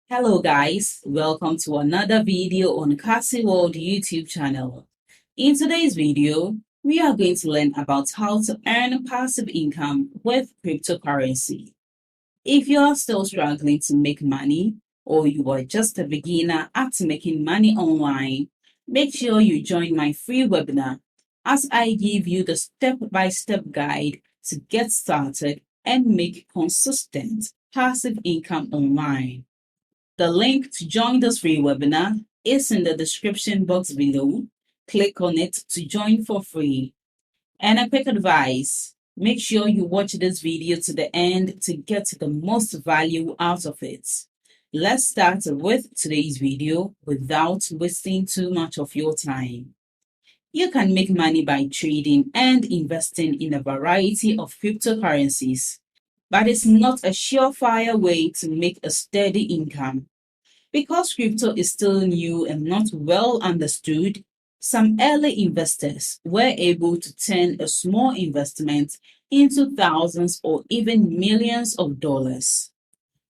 Hello guys, welcome to another video on Cassy World YouTube channel. In today's video, we are going to learn about how to earn passive income with cryptocurrency. If you are still struggling to make money or you are just a beginner at making money online, make sure you join my free webinar as I give you the step-by-step guide to get started and make consistent passive income online. The link to join this free webinar is in the description box below. Click on it to join for free. And a quick advice, make sure you watch this video to the end to get the most value out of it. Let's start with today's video without wasting too much of your time. You can make money by trading and investing in a variety of cryptocurrencies, but it's not a surefire way to make a steady income. Because crypto is still new and not well understood, some early investors were able to turn a small investment into thousands or even millions of dollars.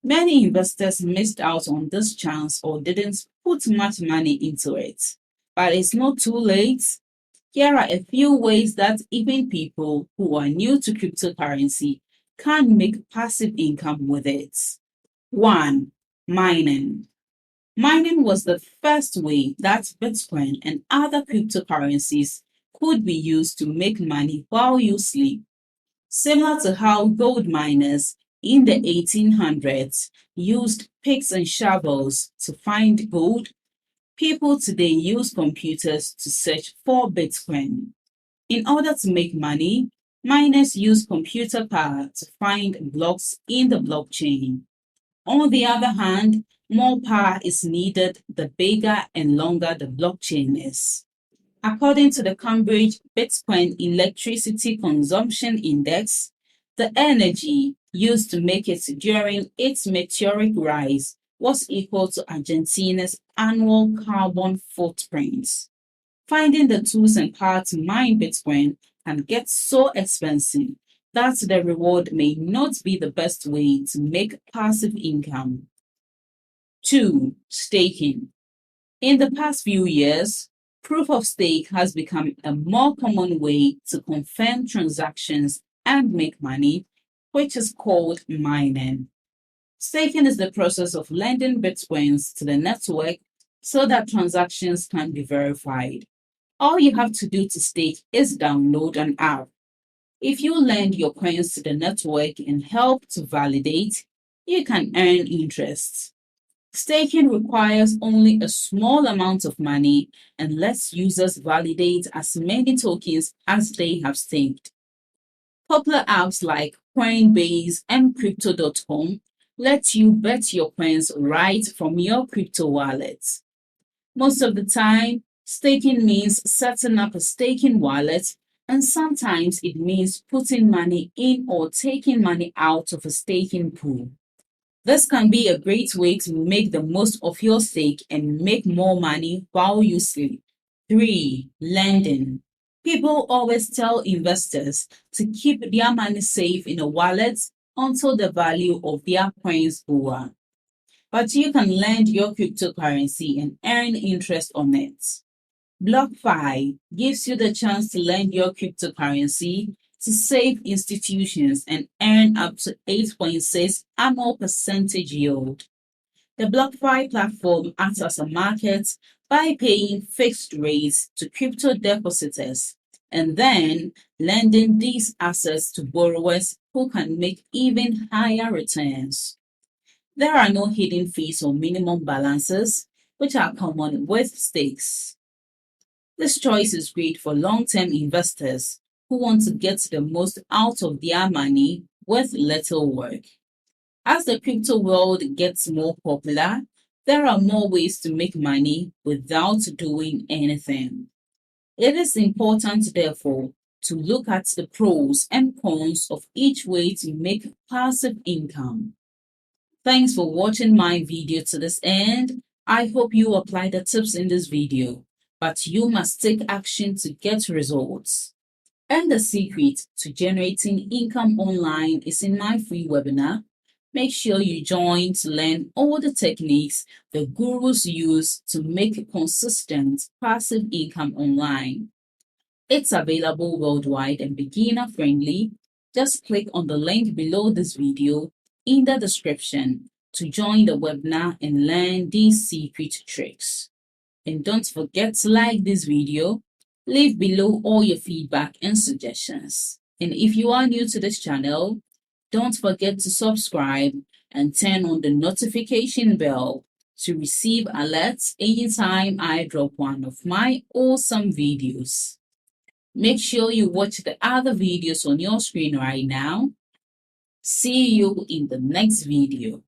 Many investors missed out on this chance or didn't put much money into it. But it's not too late. Here are a few ways that even people who are new to cryptocurrency can make passive income with it. 1. Mining. Mining was the first way that Bitcoin and other cryptocurrencies could be used to make money while you sleep. Similar to how gold miners in the 1800s used picks and shovels to find gold, people today use computers to search for Bitcoin. In order to make money, miners use computer power to find blocks in the blockchain. On the other hand, more power is needed the bigger and longer the blockchain is. According to the Cambridge Bitcoin Electricity Consumption Index, the energy used to make it during its meteoric rise was equal to Argentina's annual carbon footprint. Finding the tools and power to mine Bitcoin can get so expensive that the reward may not be the best way to make passive income. 2. Staking. In the past few years, proof of stake has become a more common way to confirm transactions and make money, which is called mining. Staking is the process of lending bitcoins to the network so that transactions can be verified. All you have to do to stake is download an app. If you lend your coins to the network and help to validate, you can earn interest. Staking requires only a small amount of money and lets users validate as many tokens as they have staked. Popular apps like Coinbase and Crypto.com let you bet your coins right from your crypto wallet. Most of the time, staking means setting up a staking wallet, and sometimes it means putting money in or taking money out of a staking pool. This can be a great way to make the most of your stake and make more money while you sleep. 3. Lending. People always tell investors to keep their money safe in a wallet until the value of their coins go up. But you can lend your cryptocurrency and earn interest on it. BlockFi gives you the chance to lend your cryptocurrency to safe institutions and earn up to 8.6 annual percentage yield. The BlockFi platform acts as a market by paying fixed rates to crypto depositors and then lending these assets to borrowers who can make even higher returns. There are no hidden fees or minimum balances, which are common with stakes. This choice is great for long-term investors who want to get the most out of their money with little work. As the crypto world gets more popular, there are more ways to make money without doing anything. It is important, therefore, to look at the pros and cons of each way to make passive income. Thanks for watching my video to this end. I hope you apply the tips in this video, but you must take action to get results. And the secret to generating income online is in my free webinar, Make sure you join to learn all the techniques the gurus use to make consistent passive income online. It's available worldwide and beginner friendly. Just click on the link below this video in the description to join the webinar and learn these secret tricks. And don't forget to like this video, leave below all your feedback and suggestions. And if you are new to this channel, don't forget to subscribe and turn on the notification bell to receive alerts anytime I drop one of my awesome videos. Make sure you watch the other videos on your screen right now. See you in the next video.